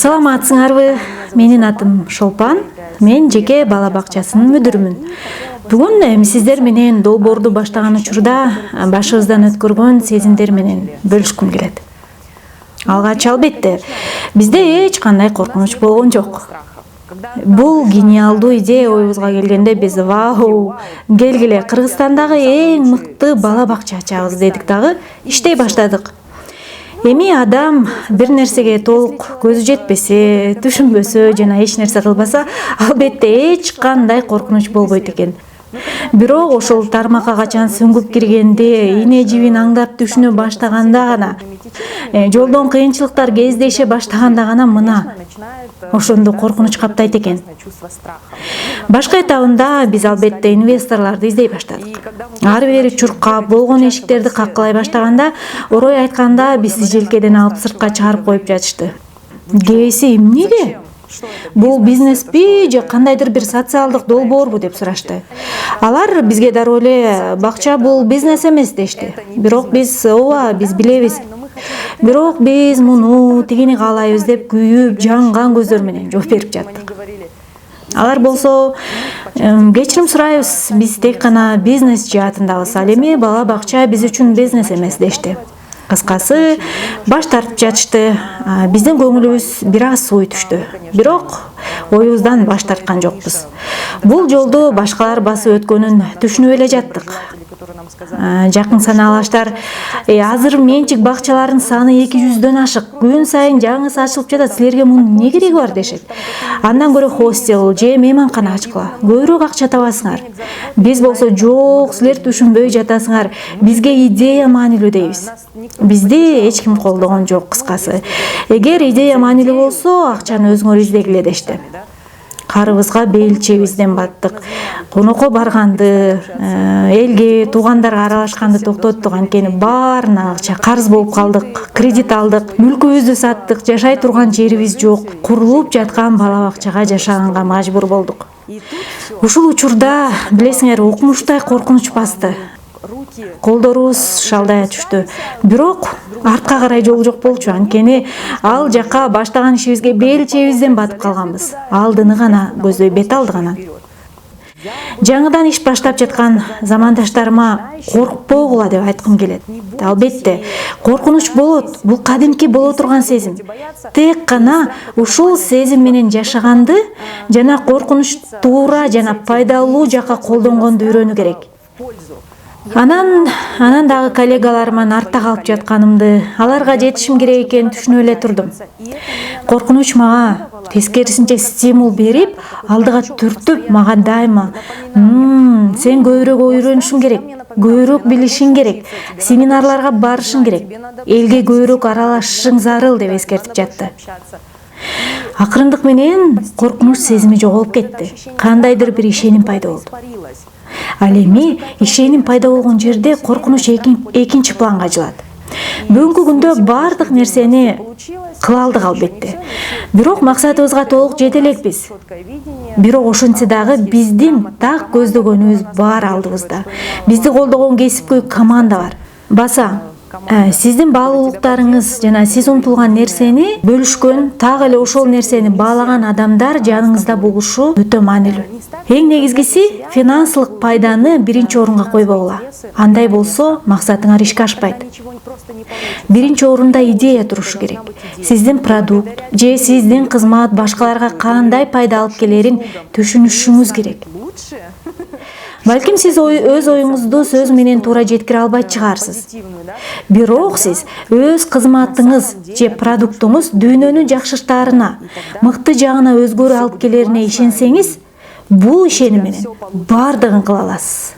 Саламатсыңарбы? Менин атым Шолпан. Мен жеке бала бакчасынын мүдүрүмүн. Бүгүн сиздер менен долбоорду баштаган учурда башыбыздан өткөргөн сезимдер менен бөлүшкүм келет. Алгач албетте бизде эч кандай коркунуч болгон жок. Бул гениалдуу идея оюбузга келгенде биз вау, келгиле Кыргызстандагы эң мыкты бала бакча ачабыз дедик дагы иштей баштадык. Эми адам бир нерсеге толук көзү жетпесе, түшүнбөсө жана эч нерсе кылбаса, албетте эч кандай коркунуч болбойт экен. Бирок ошол тармакка качан сүңгүп киргенде, ине жибин аңдап түшүнө баштаганда гана, жолдон кыйынчылыктар кездеше баштаганда гана мына ошондо коркунуч каптайт экен. Башка этабында биз албетте инвесторлорду издей баштадык. Ары бери чуркап, болгон эшиктерди каккылай баштаганда, орой айтканда бизди желкеден алып сыртка чыгарып коюп жатышты. Кээси эмнеге? Бул бизнеспи же кандайдыр бир социалдык долбоорбу деп сурашты. Алар бизге дароо эле бакча бул бизнес эмес дешти. Бирок биз билебиз. Бирок биз муну тигини каалайбыз деп күйүп, жанган көздөр менен жооп берип жаттык. Алар болсо кечирим сурайбыз, биз тек гана бизнес жаатындабыз, ал эми бала бакча биз үчүн бизнес эмес дешти. Кыскасы баш тартып жатышты. Биздин көңүлүбүз бир аз сууй түштү. Бирок оюбуздан баш тарткан жокпуз. Бул жолду башкалар басып өткөнүн түшүнүп эле жаттык. Жакын санаалаштар азыр менчик бакчаларынын саны 200дөн ашык. Күн сайын жаңысы ачылып жатат. Силерге мунун не кереги бар дешет. Андан көрө хостел же мейманкана ачкыла. Көбүрөөк акча табасыңар. Биз болсо жок, силер түшүнбөй жатасыңар. Бизге идея маанилүү дейбиз. Бизди эч ким колдогон жок кыскасы. Эгер идея маанилүү болсо, акчаны өзүңөр издегиле дешти. Карыбызга бейилчебизден баттык. Конокко барганды, элге, туугандарга аралашканды токтоттук. Анткени баарына акча карыз болуп калдык, кредит алдык, мүлкүбүздү саттык, жашай турган жерибиз жок. Курулуп жаткан бала бакчага жашаганга мажбур болдук. Ушул учурда, билесиңер, укмуштай коркунуч басты. Колдорубуз шалдая түштү. Бирок артка карай жол жок болчу. Анткени ал жакка баштаган ишибизге бейилчебизден батып калганбыз. Алдыны гана көздөй, бет алды гана. Жаңыдан иш баштап жаткан замандаштарыма коркпогула деп айткым келет. Албетте, коркунуч болот. Бул кадимки боло турган сезим. Тек гана ушул сезим менен жашаганды жана коркунуч туура жана пайдалуу жакка колдонгонду үйрөнүү керек. Анан дагы коллегаларыма артта калып жатканымды, аларга жетишим керек экенин түшүнүп эле турдум. Коркунуч мага тескерисинче стимул берип, алдыга түртүп, мага дайыма сен көбүрөөк үйрөнүшүң керек, көбүрөөк билишиң керек, семинарларга барышың керек, элге көбүрөөк аралашышың зарыл деп эскертип жатты. Акырындык менен коркунуч сезими жоголуп кетти. Кандайдыр бир ишеним пайда болду. Ал эми ишеним пайда болгон жерде коркунуч экинчи планга жылат. Бүгүнкү күндө бардык нерсени кыла алдык албетте. Бирок максатыбызга толук жете элекпиз. Бирок ошентсе дагы биздин так көздөгөнүбүз бар алдыбызда. Бизди колдогон кесипкөй команда бар. Баса, сиздин баалуулуктарыңыз жана сиз умтулган нерсени бөлүшкөн, так эле ошол нерсени баалаган адамдар жаныңызда болушу өтө маанилүү. Эң негизгиси финансылык пайданы биринчи орунга койбогула. Андай болсо максатыңар ишке ашпайт. Биринчи орунда идея турушу керек. Сиздин продукт же сиздин кызмат башкаларга кандай пайда алып келерин түшүнүшүңүз керек. Балким сиз өз оюңузду сөз менен туура жеткире албайт чыгарсыз. Бирок сиз өз кызматыңыз же продуктуңуз дүйнөнүн жакшыртаарына, мыкты жагына өзгөрүү алып келерине ишенсеңиз, бул ишеним менен бардыгын кыла аласыз.